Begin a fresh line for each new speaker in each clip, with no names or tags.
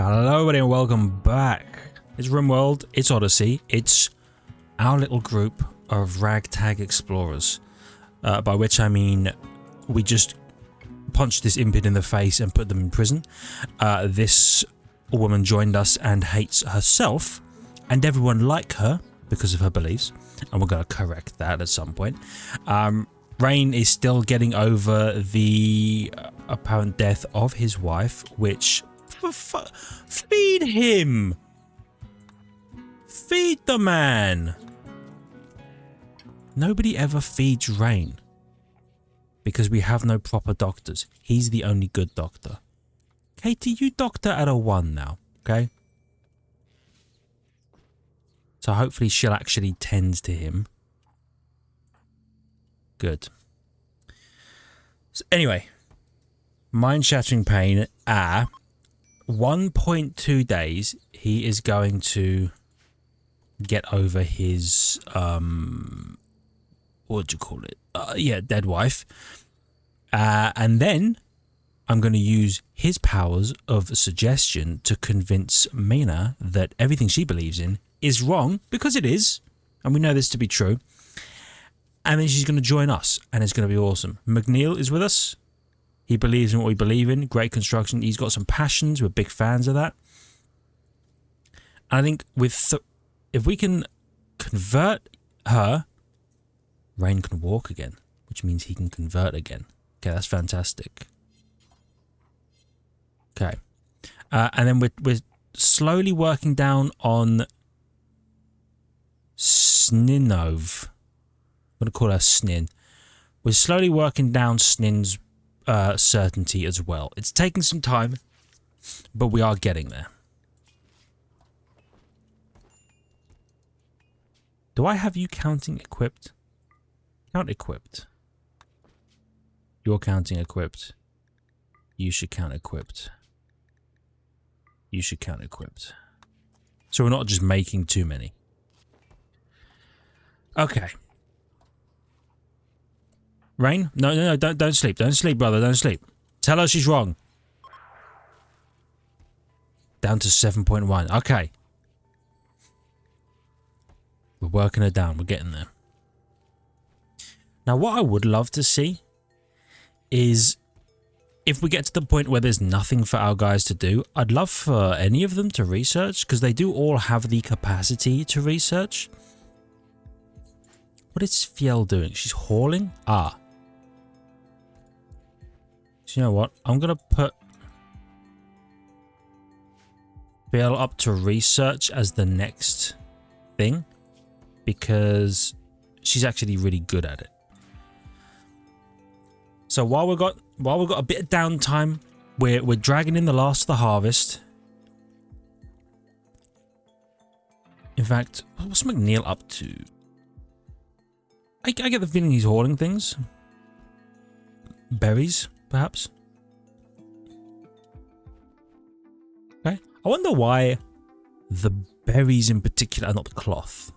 Hello everybody and welcome back. It's Rimworld, it's Odyssey, it's our little group of ragtag explorers. By which I mean we just punched this impid in the face and put them in prison. This woman joined us and hates herself and everyone like her because of her beliefs, and we're going to correct that at some point. Rain is still getting over the apparent death of his wife, which... feed him! Feed the man! Nobody ever feeds Rain. Because we have no proper doctors. He's the only good doctor. Katie, you doctor at a 1 now, okay? So hopefully she'll actually tend to him. Good. So anyway. Mind-shattering pain. 1.2 days, he is going to get over his, what do you call it? Yeah, dead wife. And then I'm going to use his powers of suggestion to convince Mina that everything she believes in is wrong, because it is, and we know this to be true. And then she's going to join us, and it's going to be awesome. McNeil is with us. He believes in what we believe in. Great construction. He's got some passions. We're big fans of that. And I think if we can convert her, Rain can walk again, which means he can convert again. Okay, that's fantastic. Okay. And then we're slowly working down on Sninov. I'm going to call her Snin. We're slowly working down Snin's certainty as well. It's taking some time, but we are getting there. Do I have you counting equipped? Count equipped. You're counting equipped. You should count equipped. You should count equipped. So we're not just making too many. Okay. Rain? No, don't sleep. Don't sleep, brother. Don't sleep. Tell her she's wrong. Down to 7.1. Okay. We're working her down. We're getting there. Now, what I would love to see is if we get to the point where there's nothing for our guys to do, I'd love for any of them to research, because they do all have the capacity to research. What is Fiel doing? She's hauling? So you know what? I'm going to put Fiel up to research as the next thing, because she's actually really good at it. So while we've got a bit of downtime, we're dragging in the last of the harvest. In fact, what's McNeil up to? I get the feeling he's hauling things. Berries, perhaps. Okay. I wonder why the berries in particular are not cloth.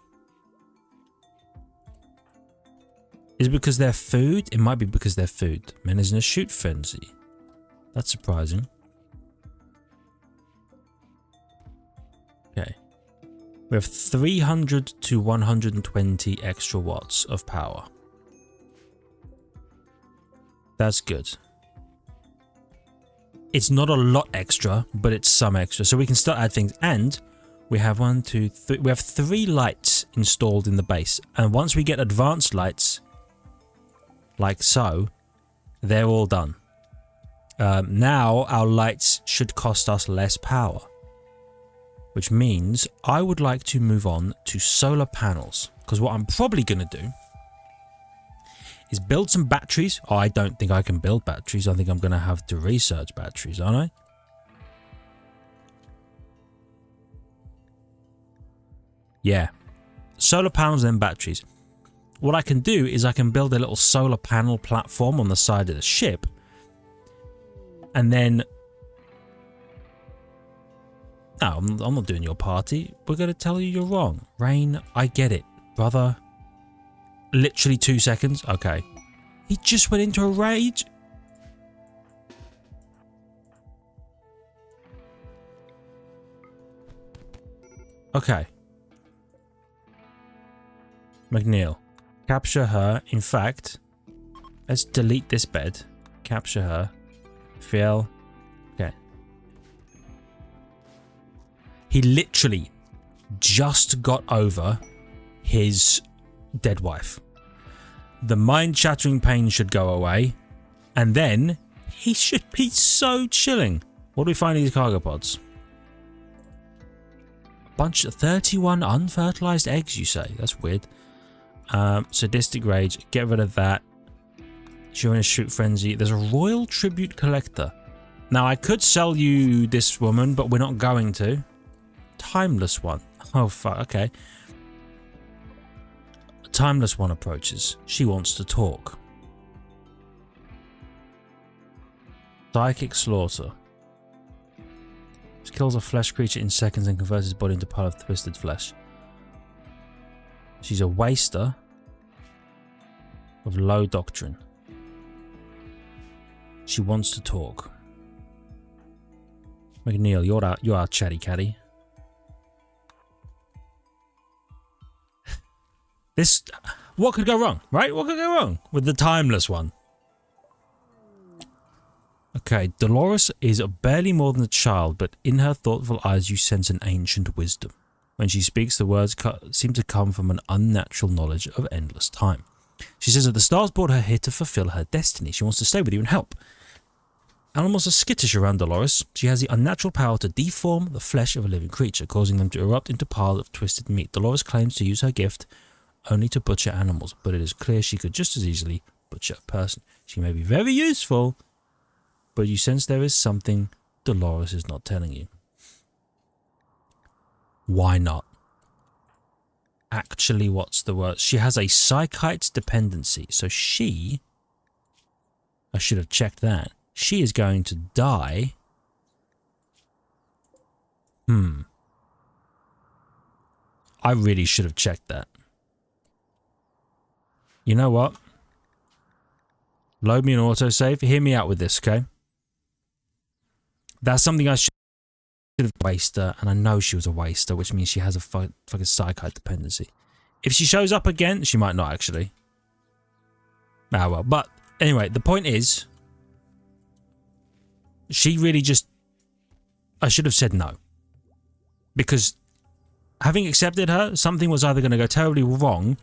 Is it because they're food? It might be because they're food. Man is in a shoot frenzy. That's surprising. Okay. We have 300 to 120 extra watts of power. That's good. It's not a lot extra, but it's some extra. So we can start add things. And we have 1, 2, 3. We have 3 lights installed in the base. And once we get advanced lights, like so, they're all done. Now our lights should cost us less power, which means I would like to move on to solar panels, because what I'm probably going to do is build some batteries. I don't think I can build batteries. I think I'm going to have to research batteries, aren't I? Yeah. Solar panels and batteries. What I can do is I can build a little solar panel platform on the side of the ship. And then... No, I'm not doing your party. We're going to tell you you're wrong. Rain, I get it, brother. Literally 2 seconds? Okay. He just went into a rage. Okay. McNeil. Capture her. In fact, let's delete this bed. Capture her. Fiel. Okay. He literally just got over his dead wife. The mind-shattering pain should go away. And then he should be so chilling. What do we find in these cargo pods? A bunch of 31 unfertilized eggs, you say? That's weird. Sadistic rage. Get rid of that. You're in a shoot frenzy. There's a royal tribute collector. Now, I could sell you this woman, but we're not going to. Timeless one. Oh, fuck. Okay. A timeless one approaches. She wants to talk. Psychic slaughter. She kills a flesh creature in seconds and converts his body into a pile of twisted flesh. She's a waster of low doctrine. She wants to talk. McNeil, you're our chatty catty. This, what could go wrong, right? What could go wrong with the timeless one? Okay, Dolores is barely more than a child, but in her thoughtful eyes you sense an ancient wisdom. When she speaks, the words seem to come from an unnatural knowledge of endless time. She says that the stars brought her here to fulfill her destiny. She wants to stay with you and help. Animals are skittish around Dolores. She has the unnatural power to deform the flesh of a living creature, causing them to erupt into piles of twisted meat. Dolores claims to use her gift only to butcher animals, but it is clear she could just as easily butcher a person. She may be very useful, but you sense there is something Dolores is not telling you. Why not? Actually, what's the word? She has a psychite dependency, so she... I should have checked that. She is going to die. I really should have checked that. You know what? Load me an autosave. Hear me out with this, okay? That's something I should have waster, and I know she was a waster, which means she has a fucking psychite dependency. If she shows up again, she might not actually. Ah well, but anyway, the point is, she really just... I should have said no. Because having accepted her, something was either going to go terribly wrong,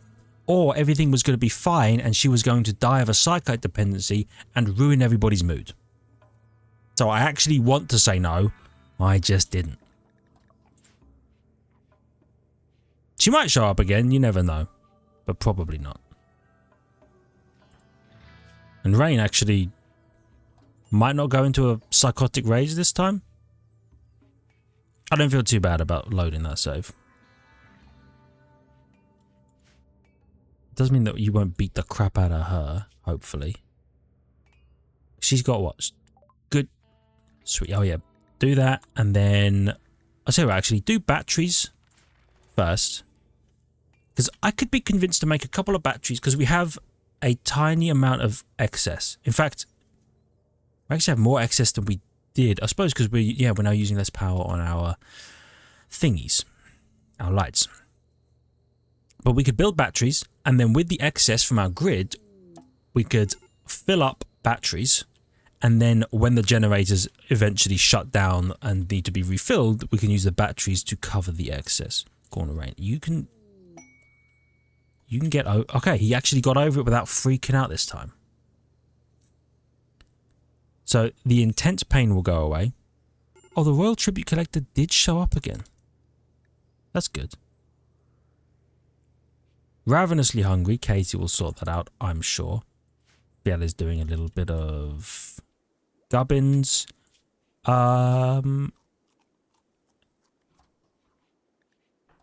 or everything was going to be fine and she was going to die of a psychite dependency and ruin everybody's mood. So I actually want to say no, I just didn't. She might show up again, you never know. But probably not. And Rain actually might not go into a psychotic rage this time. I don't feel too bad about loading that save. Does mean that you won't beat the crap out of her, hopefully. She's got what? Good. Sweet. Oh yeah. Do that, and then... I'll tell you what, actually, do batteries first. Because I could be convinced to make a couple of batteries, because we have a tiny amount of excess. In fact, we actually have more excess than we did. I suppose because we're now using less power on our thingies. Our lights. But we could build batteries, and then with the excess from our grid, we could fill up batteries, and then when the generators eventually shut down and need to be refilled, we can use the batteries to cover the excess. Corner Rain, you can get over... Okay, he actually got over it without freaking out this time. So the intense pain will go away. Oh, the Royal Tribute Collector did show up again. That's good. Ravenously hungry. Katie will sort that out, I'm sure. Biel is doing a little bit of gubbins.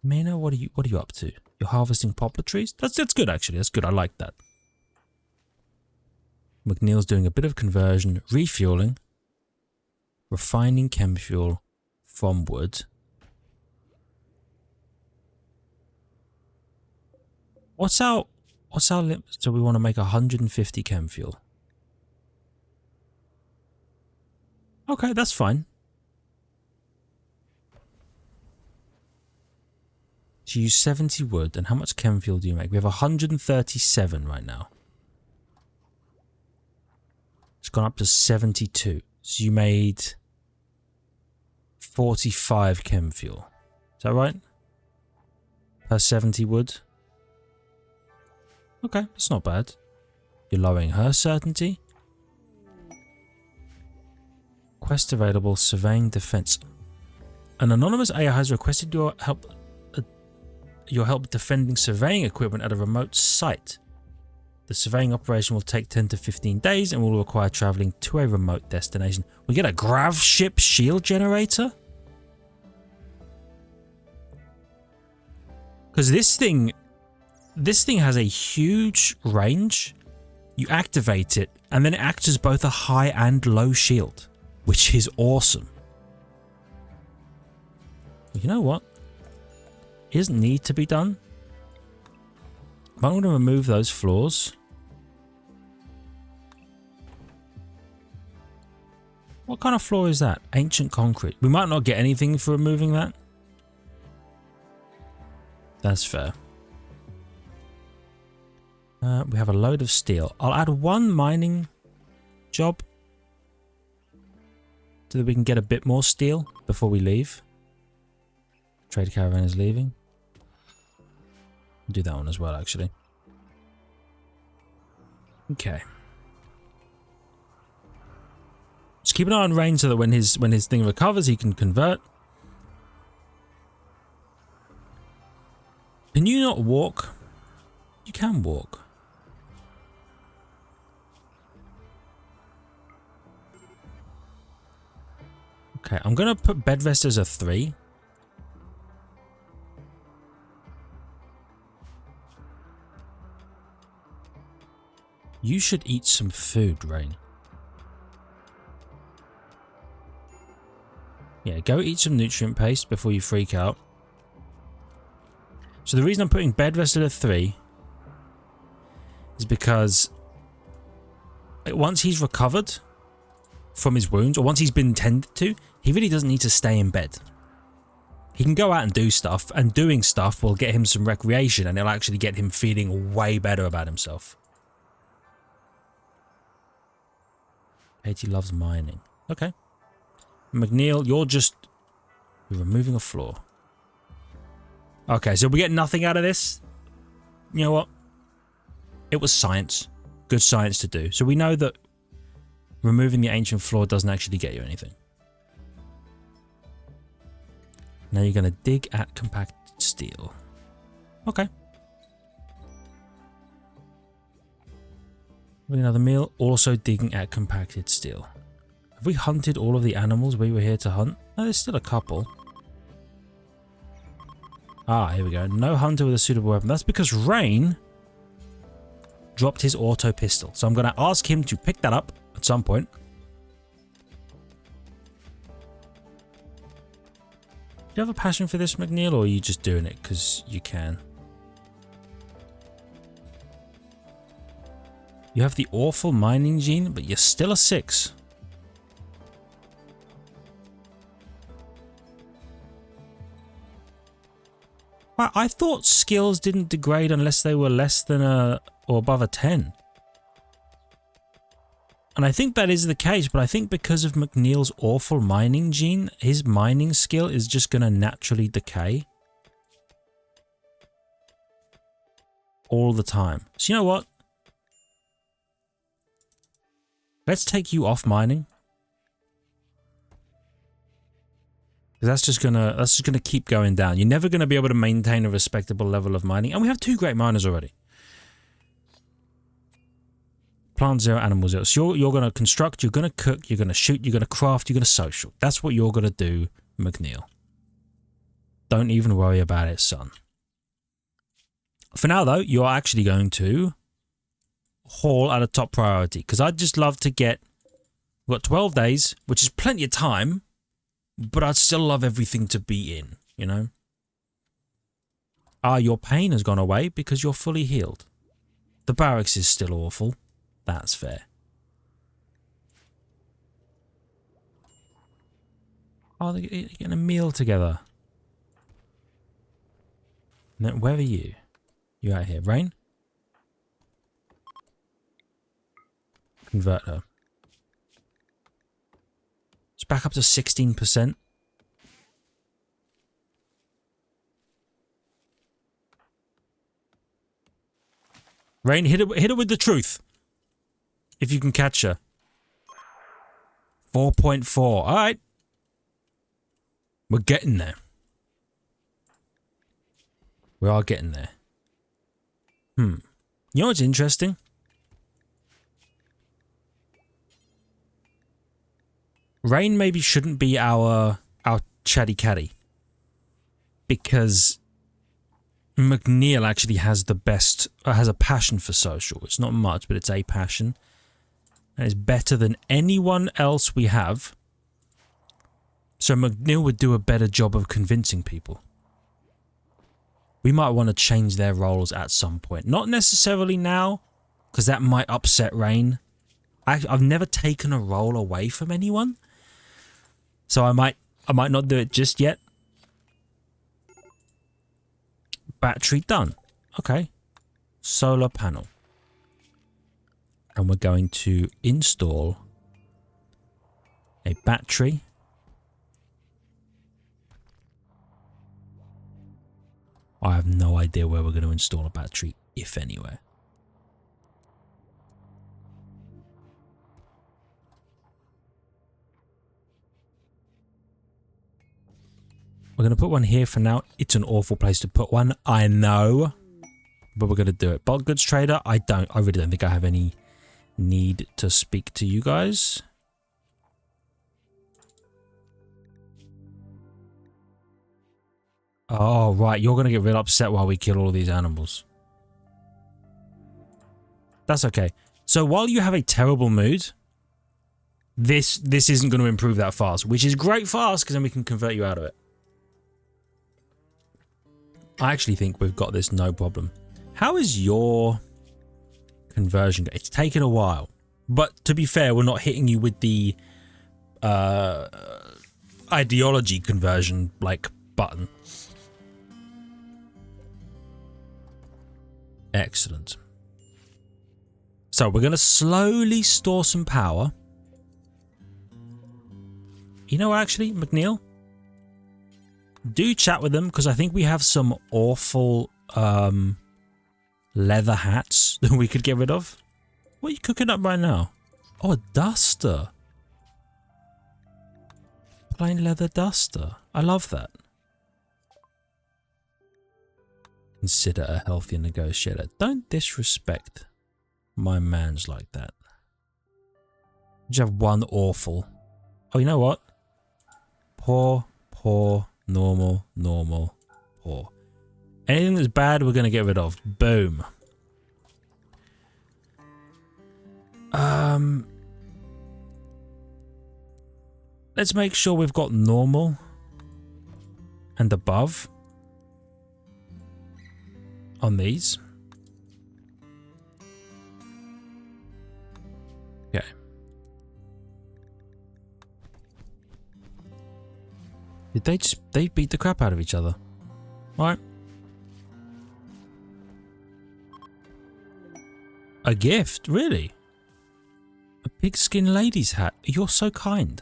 Mena, what are you up to? You're harvesting poplar trees? That's good actually. That's good. I like that. McNeil's doing a bit of conversion, refueling, refining chem fuel from wood. What's our limit? So we want to make 150 chem fuel. Okay, that's fine. So you use 70 wood, and how much chem fuel do you make? We have 137 right now. It's gone up to 72. So you made 45 chem fuel. Is that right? Per 70 wood? Okay, that's not bad. You're lowering her certainty. Quest available, surveying defense. An anonymous AI has requested your help defending surveying equipment at a remote site. The surveying operation will take 10 to 15 days and will require traveling to a remote destination. We get a Grav Ship shield generator? Because this thing has a huge range. You activate it, and then it acts as both a high and low shield, which is awesome. You know what? It doesn't need to be done. But I'm going to remove those floors. What kind of floor is that? Ancient concrete. We might not get anything for removing that. That's fair. We have a load of steel. I'll add one mining job so that we can get a bit more steel before we leave. Trade caravan is leaving. Do that one as well, actually. Okay. Just keep an eye on Rain so that when his thing recovers, he can convert. Can you not walk? You can walk. Okay, I'm going to put bed rest as a 3. You should eat some food, Rain. Yeah, go eat some nutrient paste before you freak out. So the reason I'm putting bed rest at a 3 is because once he's recovered from his wounds, or once he's been tended to, he really doesn't need to stay in bed. He can go out and do stuff, and doing stuff will get him some recreation, and it'll actually get him feeling way better about himself. Katie loves mining. Okay. McNeil, you're removing a floor. Okay, so we get nothing out of this. You know what? It was science. Good science to do. So we know that removing the ancient floor doesn't actually get you anything. Now you're going to dig at compacted steel. Okay. Another meal. Also digging at compacted steel. Have we hunted all of the animals we were here to hunt? No, there's still a couple. Ah, here we go. No hunter with a suitable weapon. That's because Rain dropped his auto pistol. So I'm going to ask him to pick that up at some point. Do you have a passion for this, McNeil, or are you just doing it because you can? You have the awful mining gene, but you're still a 6. Wow, I thought skills didn't degrade unless they were less than or above a 10. And I think that is the case, but I think because of McNeil's awful mining gene, his mining skill is just going to naturally decay. All the time. So you know what? Let's take you off mining. That's just gonna keep going down. You're never gonna be able to maintain a respectable level of mining. And we have 2 great miners already. Plant 0, animal 0. So you're gonna construct, you're gonna cook, you're gonna shoot, you're gonna craft, you're gonna social. That's what you're gonna do, McNeil. Don't even worry about it, son. For now though, you're actually going to haul at a top priority. Because I'd just love to get... We've got 12 days, which is plenty of time. But I'd still love everything to be in, you know? Ah, your pain has gone away because you're fully healed. The barracks is still awful. That's fair. Oh, they're getting a meal together. Now, where are you? You out here. Rain? Convert her. It's back up to 16%. Rain, hit her with the truth. If you can catch her. 4.4. Alright. We're getting there. We are getting there. You know what's interesting? Rain maybe shouldn't be our chatty catty. Because McNeil actually has the best, has a passion for social. It's not much, but it's a passion. And it's better than anyone else we have. So McNeil would do a better job of convincing people. We might want to change their roles at some point. Not necessarily now, because that might upset Rain. I've never taken a role away from anyone. So I might not do it just yet. Battery done. Okay. Solar panel. And we're going to install a battery. I have no idea where we're going to install a battery, if anywhere. We're going to put one here for now. It's an awful place to put one, I know. But we're going to do it. Bulk goods trader, I really don't think I have any need to speak to you guys. Oh, right. You're going to get real upset while we kill all these animals. That's okay. So while you have a terrible mood, this isn't going to improve that fast, which is great for us because then we can convert you out of it. I actually think we've got this no problem. How is your conversion? It's taken a while. But to be fair, we're not hitting you with the ideology conversion like button. Excellent. So we're going to slowly store some power. You know, actually, McNeil, do chat with them because I think we have some awful leather hats that we could get rid of. What are you cooking up right now? Oh, a duster. Plain leather duster. I love that. Consider a healthy negotiator. Don't disrespect my mans like that. You have one awful. Oh, you know what? Poor, normal, poor. Anything that's bad, we're going to get rid of. Boom. Let's make sure we've got normal and above on these. Okay. Did they beat the crap out of each other? Alright. A gift? Really? A pigskin lady's hat? You're so kind.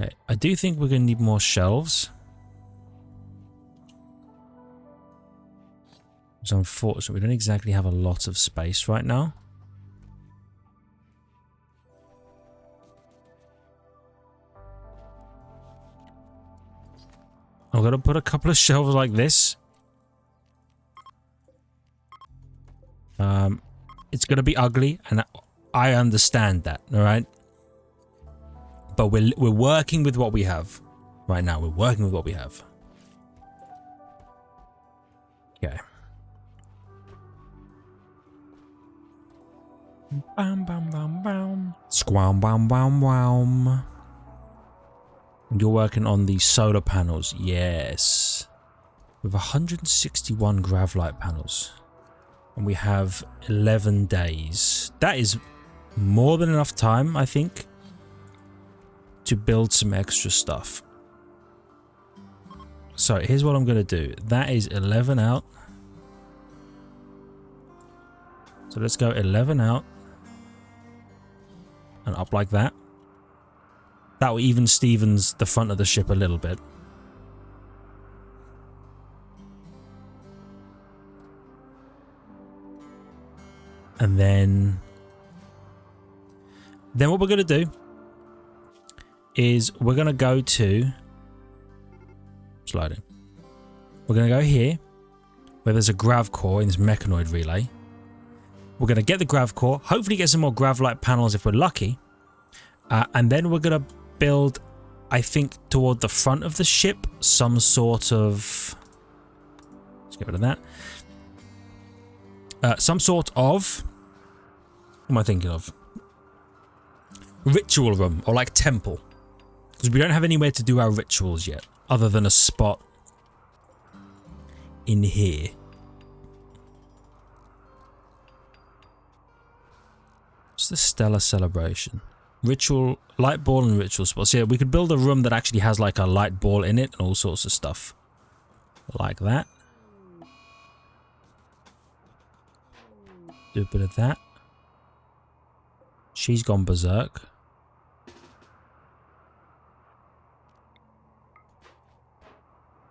Okay, I do think we're going to need more shelves. It's unfortunate we don't exactly have a lot of space right now. I'm going to put a couple of shelves like this. It's going to be ugly, and I understand that, all right? But we're working with what we have right now. We're working with what we have. Okay. Bam, bam, bam, bam. Squam, bam, bam, bam. You're working on the solar panels. Yes. We have 161 grav light panels. And we have 11 days. That is more than enough time, I think, to build some extra stuff. So here's what I'm going to do. That is 11 out. So let's go 11 out. And up like that. That will even Stevens the front of the ship a little bit. And then what we're going to do is we're going to go to sliding. We're going to go here where there's a grav core in this mechanoid relay. We're going to get the grav core, hopefully get some more grav-like panels if we're lucky. And then we're going to build, I think, toward the front of the ship, some sort of... Let's get rid of that. Some sort of... What am I thinking of? Ritual room, or like temple. Because we don't have anywhere to do our rituals yet, other than a spot in here. What's the stellar celebration? Ritual, light ball and ritual spots. Yeah, we could build a room that actually has like a light ball in it and all sorts of stuff. Like that. Do a bit of that. She's gone berserk.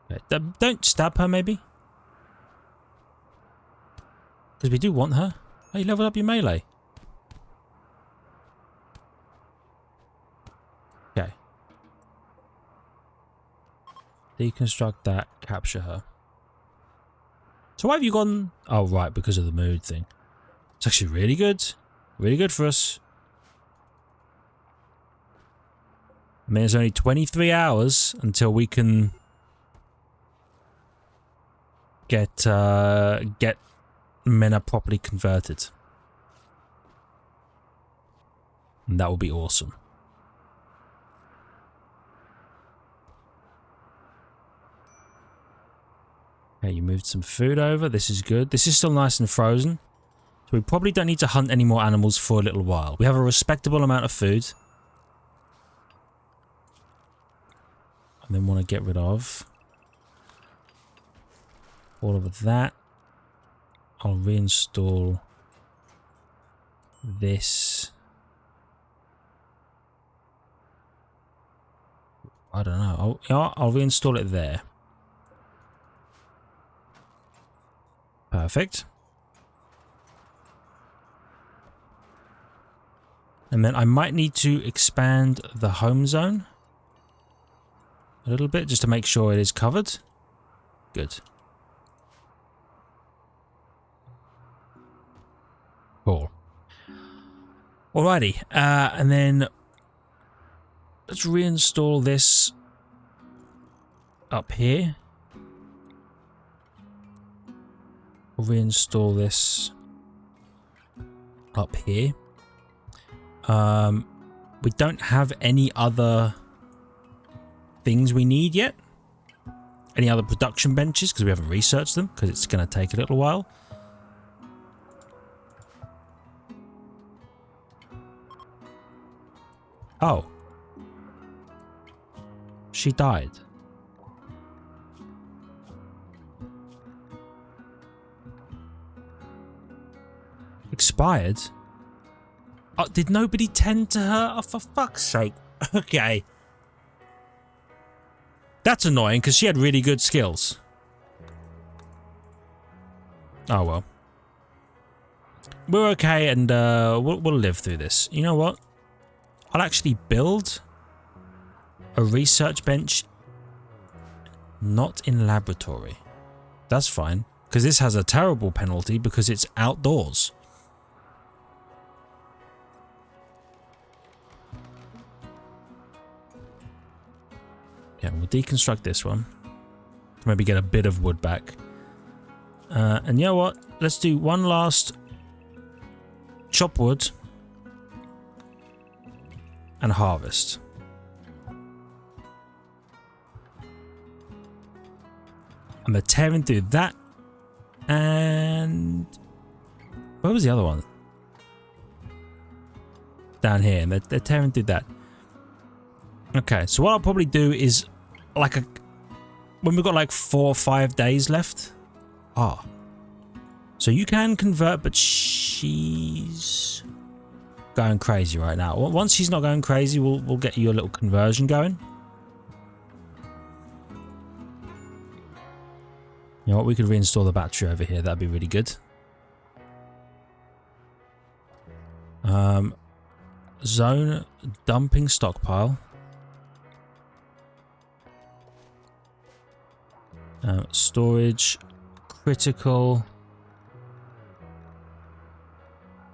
Okay, don't stab her, maybe. Because we do want her. Oh, you leveled up your melee. Okay. Deconstruct that. Capture her. So why have you gone... Oh, right, because of the mood thing. It's actually really good. Really good for us. I mean, it's only 23 hours until we can get Mena properly converted. And that will be awesome. Okay, you moved some food over. This is good. This is still nice and frozen. So we probably don't need to hunt any more animals for a little while. We have a respectable amount of food. And then want to get rid of all of that. I'll reinstall this. I don't know. I'll reinstall it there. Perfect. And then I might need to expand the home zone a little bit just to make sure it is covered. Good. Cool. Alrighty. And then let's reinstall this up here. We'll reinstall this up here. We don't have any other things we need yet. Any other production benches because we haven't researched them because it's going to take a little while. Oh. She died. Expired? Oh, did nobody tend to her? Oh, for fuck's sake. Okay. That's annoying because she had really good skills. Oh well. We're okay and we'll live through this. You know what? I'll actually build a research bench not in laboratory. That's fine because this has a terrible penalty because it's outdoors. Yeah, we'll deconstruct this one. Maybe get a bit of wood back. And you know what? Let's do one last chop wood and harvest. And they're tearing through that. And where was the other one? Down here. And they're tearing through that. Okay, so what I'll probably do is like when we've got like 4 or 5 days left. Ah. So you can convert, but she's going crazy right now. Once she's not going crazy, we'll get you a little conversion going. You know what? We could reinstall the battery over here. That'd be really good. Zone dumping stockpile. Storage critical.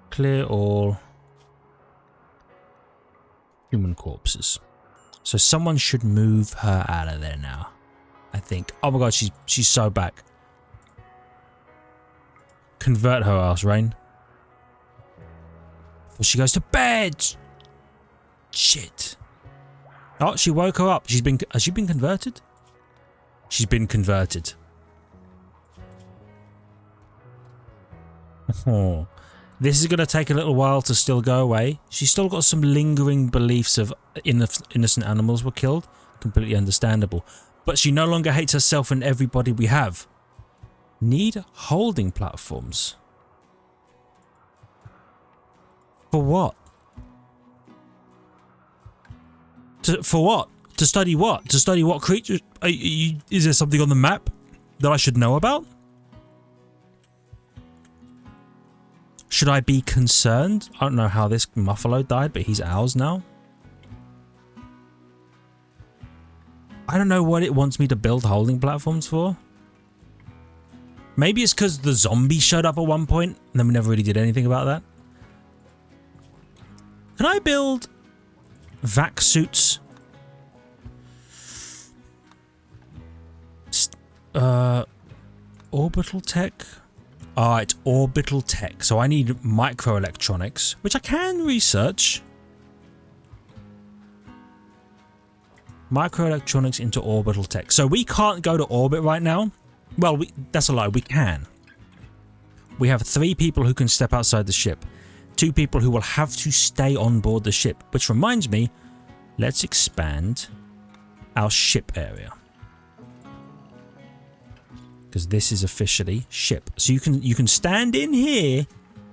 Clear all human corpses. So someone should move her out of there now, I think. Oh my god, she's so back. Convert her ass, Rain. Before she goes to bed. Shit. Oh, she woke her up. Has she been converted? She's been converted. Oh. This is going to take a little while to still go away. She's still got some lingering beliefs of innocent animals were killed. Completely understandable. But she no longer hates herself and everybody we have. Need holding platforms. For what? For what? To study what? To study what creatures? Is there something on the map that I should know about? Should I be concerned? I don't know how this Muffalo died, but he's ours now. I don't know what it wants me to build holding platforms for. Maybe it's because the zombie showed up at one point, and then we never really did anything about that. Can I build vac suits? Orbital tech? Ah, it's orbital tech. So I need microelectronics, which I can research. Microelectronics into orbital tech. So we can't go to orbit right now. Well, that's a lie. We can. We have 3 people who can step outside the ship. 2 people who will have to stay on board the ship. Which reminds me, let's expand our ship area. Because this is officially ship. So you can stand in here,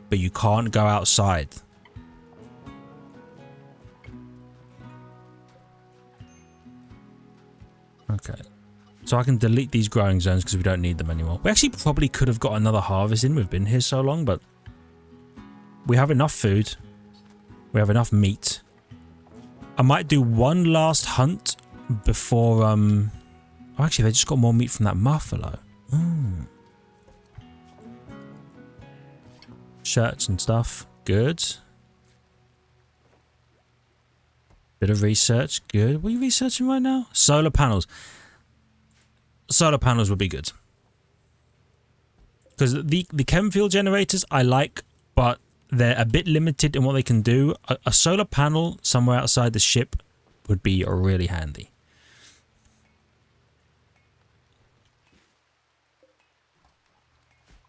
but you can't go outside. Okay. So I can delete these growing zones because we don't need them anymore. We actually probably could have got another harvest in. We've been here so long, but we have enough food. We have enough meat. I might do one last hunt before... Oh, actually, they just got more meat from that Muffalo. Mm. Shirts and stuff. Good. Bit of research. Good. What are you researching right now? Solar panels. Solar panels would be good. Because the chem fuel generators I like, but they're a bit limited in what they can do. A solar panel somewhere outside the ship would be really handy.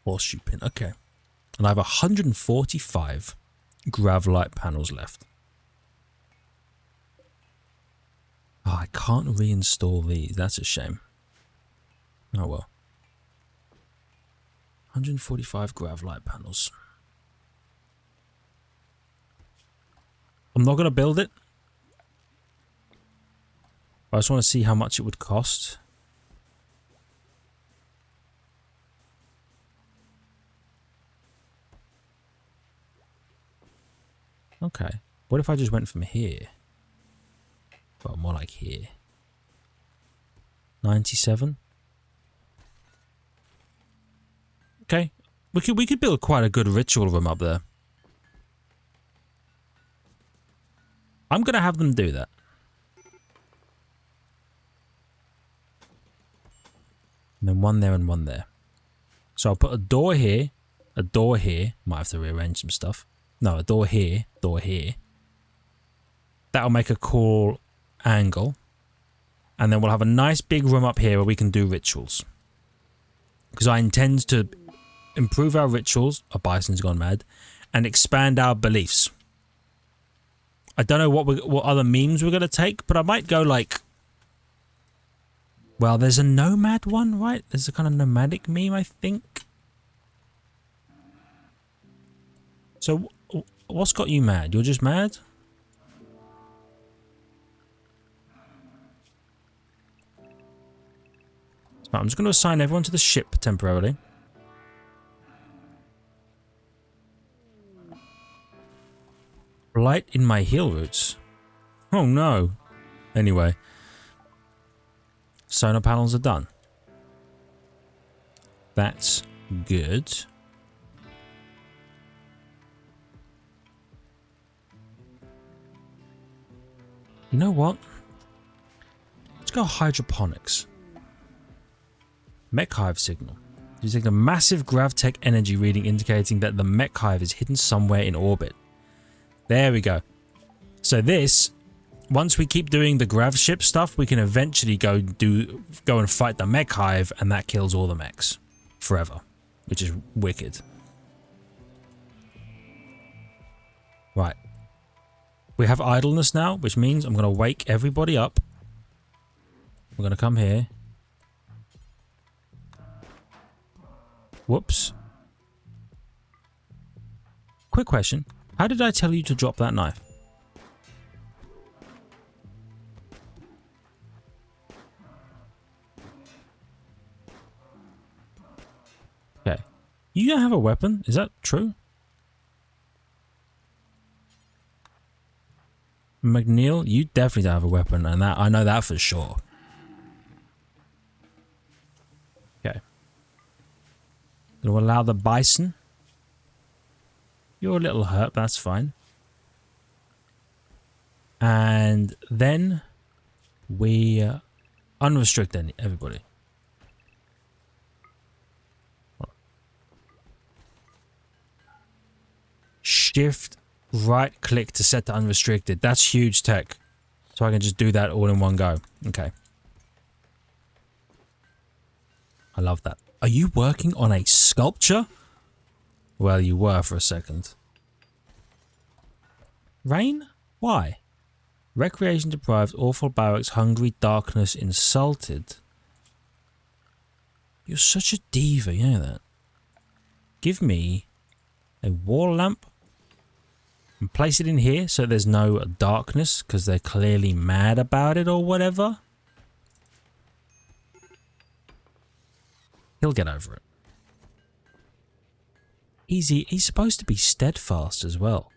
Horseshoe pin, okay. And I have 145 grav light panels left. Oh, I can't reinstall these. That's a shame. Oh well. 145 grav light panels. I'm not going to build it. I just want to see how much it would cost. Okay. What if I just went from here? Well, more like here. 97. Okay. We could build quite a good ritual room up there. I'm going to have them do that. And then one there and one there. So I'll put a door here, a door here. Might have to rearrange some stuff. No, a door here, door here. That'll make a cool angle. And then we'll have a nice big room up here where we can do rituals. Because I intend to improve our rituals. A bison's gone mad. And expand our beliefs. I don't know what other memes we're going to take, but I might go like Well, there's a nomad one, right? There's a kind of nomadic meme, I think. So, what's got you mad? You're just mad? Right, I'm just going to assign everyone to the ship temporarily. Blight in my heel roots. Oh no. Anyway. Sonar panels are done. That's good. You know what? Let's go hydroponics. Mech hive signal. Using a massive gravtech energy reading indicating that the mech hive is hidden somewhere in orbit. There we go. So this, once we keep doing the Grav ship stuff, we can eventually go and fight the mech hive, and that kills all the mechs forever, which is wicked. Right. We have idleness now, which means I'm going to wake everybody up. We're going to come here. Whoops. Quick question. How did I tell you to drop that knife? Okay. You don't have a weapon? Is that true? McNeil, you definitely don't have a weapon, and that I know that for sure. Okay. Gonna allow the bison. You're a little hurt, but that's fine. And then we unrestrict everybody. Shift right click to set to unrestricted. That's huge tech. So I can just do that all in one go. Okay. I love that. Are you working on a sculpture? Well, you were for a second. Rain? Why? Recreation deprived, awful barracks, hungry, darkness, insulted. You're such a diva, you know that. Give me a wall lamp and place it in here so there's no darkness because they're clearly mad about it or whatever. He'll get over it. Easy. He's supposed to be steadfast as well.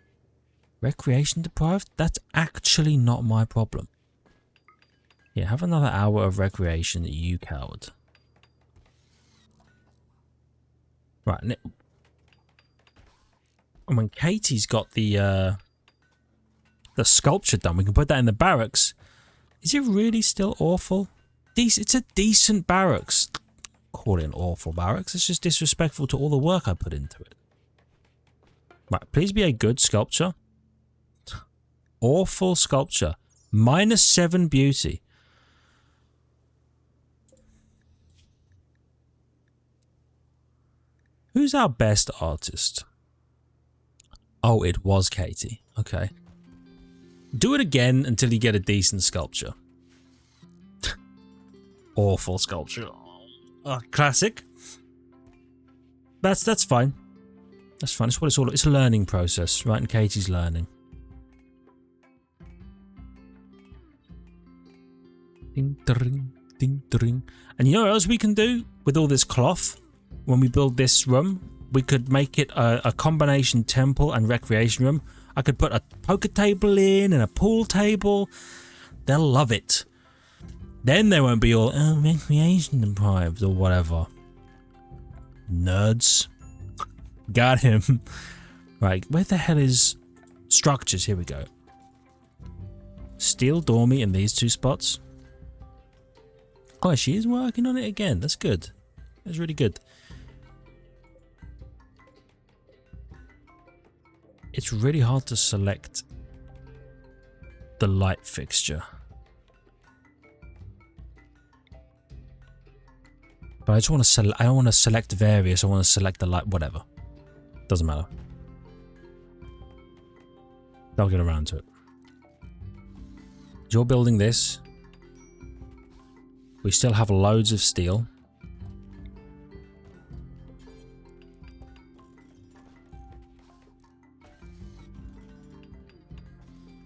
Recreation deprived? That's actually not my problem. Yeah, have another hour of recreation, you coward. Right. And when Katie's got the sculpture done, we can put that in the barracks. Is it really still awful? It's a decent barracks. Call it an awful barracks. It's just disrespectful to all the work I put into it. Right, please be a good sculpture. Awful sculpture. -7 beauty. Who's our best artist? Oh, it was Katie. Okay. Do it again until you get a decent sculpture. Awful sculpture. Oh, classic. That's fine. That's fine. It's what it's all. It's a learning process, right? And Katie's learning. Ding, ding, ding, ding. And you know what else we can do with all this cloth? When we build this room, we could make it a combination temple and recreation room. I could put a poker table in and a pool table. They'll love it. Then they won't be all, oh, recreation deprived or whatever. Nerds. Got him. Right, where the hell is structures? Here we go. Steel dormy in these two spots. Oh, she is working on it again. That's good. That's really good. It's really hard to select the light fixture. But I just want to select. I don't want to select various. I want to select the light. Whatever. Doesn't matter. I'll get around to it. You're building this. We still have loads of steel.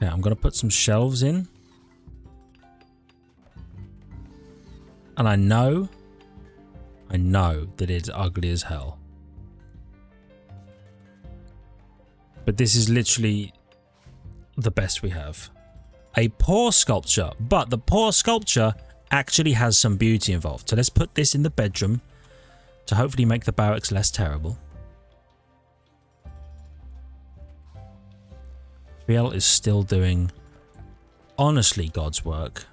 Yeah, I'm going to put some shelves in. And I know that it's ugly as hell. But this is literally the best we have. A poor sculpture, but the poor sculpture actually has some beauty involved. So let's put this in the bedroom to hopefully make the barracks less terrible. Biel is still doing, honestly, God's work.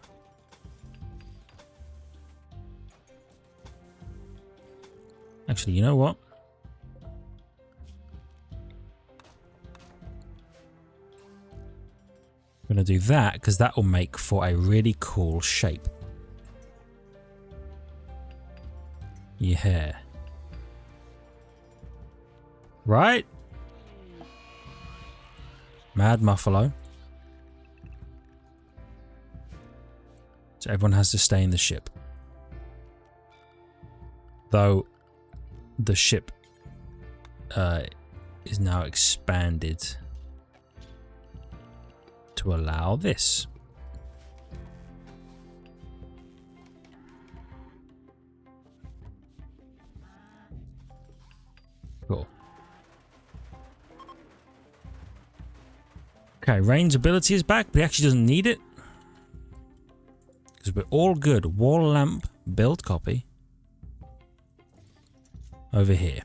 Actually, you know what? I'm going to do that because that will make for a really cool shape. Yeah. Right? Mad Muffalo. So everyone has to stay in the ship. Though the ship is now expanded to allow this. Cool. Okay, Rain's ability is back, but he actually doesn't need it. Because we're all good. Wall lamp, build copy. Over here.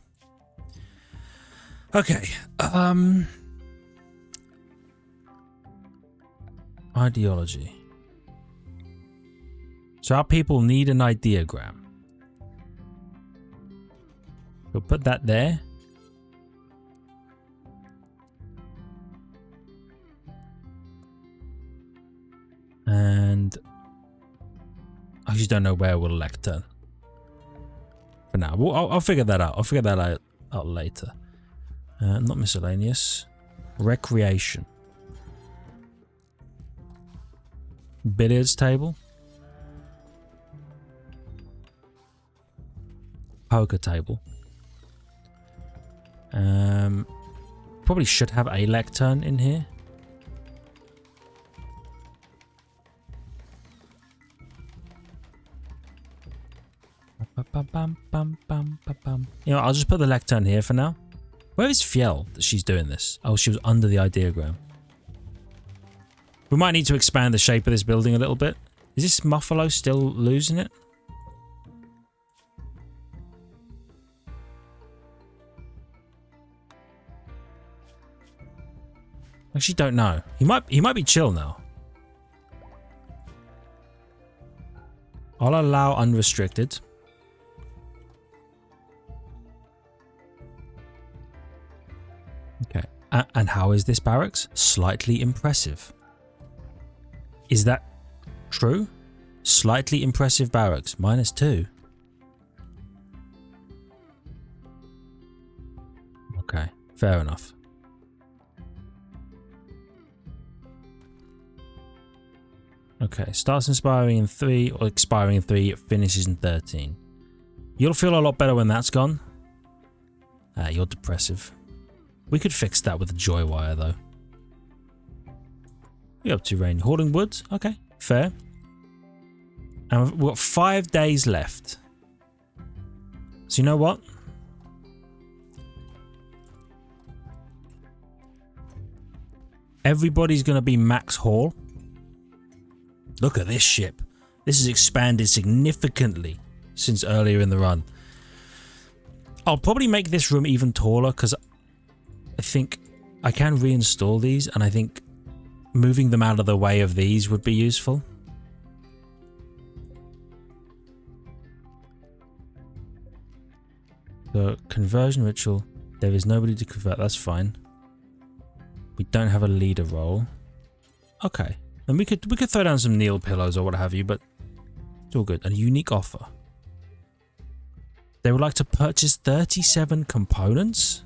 Okay. Ideology. So our people need an ideogram. We'll put that there. And I just don't know where we'll lectern. For now, I'll figure that out. I'll figure that out later. Not miscellaneous. Recreation. Billiards table. Poker table. Probably should have a lectern in here. You know, I'll just put the lectern here for now. Where is Fiel that she's doing this? Oh, she was under the ideogram. We might need to expand the shape of this building a little bit. Is this Muffalo still losing it? I actually don't know. He might be chill now. I'll allow unrestricted. Okay. And how is this barracks? Slightly impressive. Is that true? Slightly impressive barracks. -2. Okay. Fair enough. Okay. Starts inspiring in 3 or expiring in 3. Finishes in 13. You'll feel a lot better when that's gone. You're depressive. We could fix that with a joy wire, though. We're up to Rain. Hoarding woods? Okay, fair. And we've got 5 days left. So you know what? Everybody's going to be max haul. Look at this ship. This has expanded significantly since earlier in the run. I'll probably make this room even taller because I think I can reinstall these, and I think moving them out of the way of these would be useful. The conversion ritual. There is nobody to convert. That's fine. We don't have a leader role. Okay. And we could throw down some Neil pillows or what have you, but it's all good. A unique offer. They would like to purchase 37 components?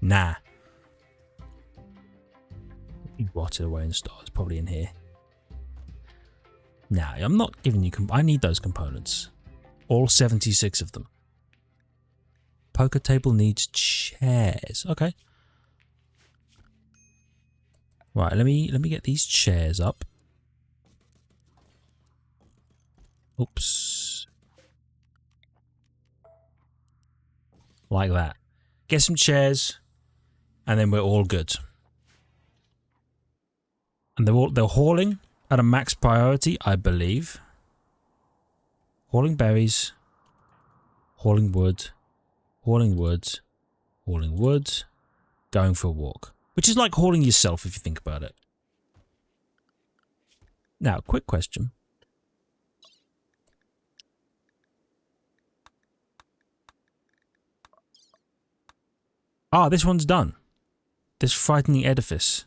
Nah. You rotted away in stars, probably in here. Nah, I'm not giving you... I need those components. All 76 of them. Poker table needs chairs. Okay. Right, let me get these chairs up. Oops. Like that. Get some chairs, and then we're all good. And they're hauling at a max priority, I believe. Hauling berries, hauling wood, hauling wood, hauling wood, going for a walk. Which is like hauling yourself if you think about it. Now, quick question. Ah, this one's done. This frightening edifice.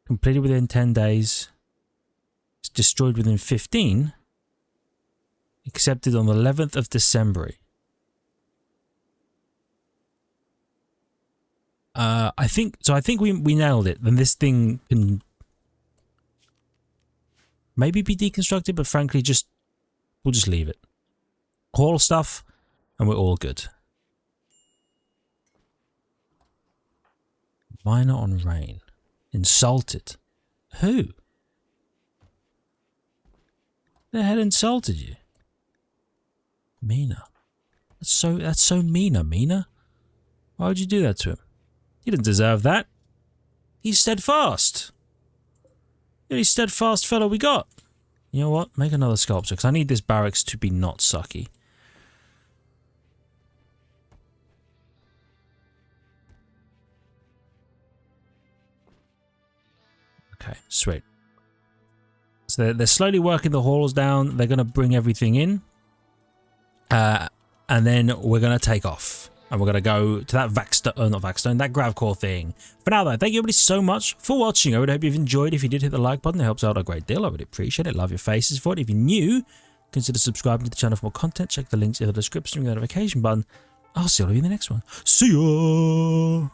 Completed within 10 days. It's destroyed within 15. Accepted on the 11th of December. I think we nailed it. Then this thing can maybe be deconstructed, but frankly, we'll just leave it. Haul stuff, and we're all good. Miner on rain. Insulted. Who? The hell insulted you? Mina. That's so Mina. Why would you do that to him? He didn't deserve that. He's steadfast. The only steadfast fellow we got. You know what? Make another sculpture, because I need this barracks to be not sucky. Okay, sweet. So they're slowly working the halls down. They're going to bring everything in. And then we're going to take off. And we're going to go to that that Grav core thing. For now, though, thank you everybody so much for watching. I really hope you've enjoyed. If you did, hit the like button. It helps out a great deal. I really appreciate it. Love your faces for it. If you're new, consider subscribing to the channel for more content. Check the links in the description and the notification button. I'll see all of you in the next one. See ya!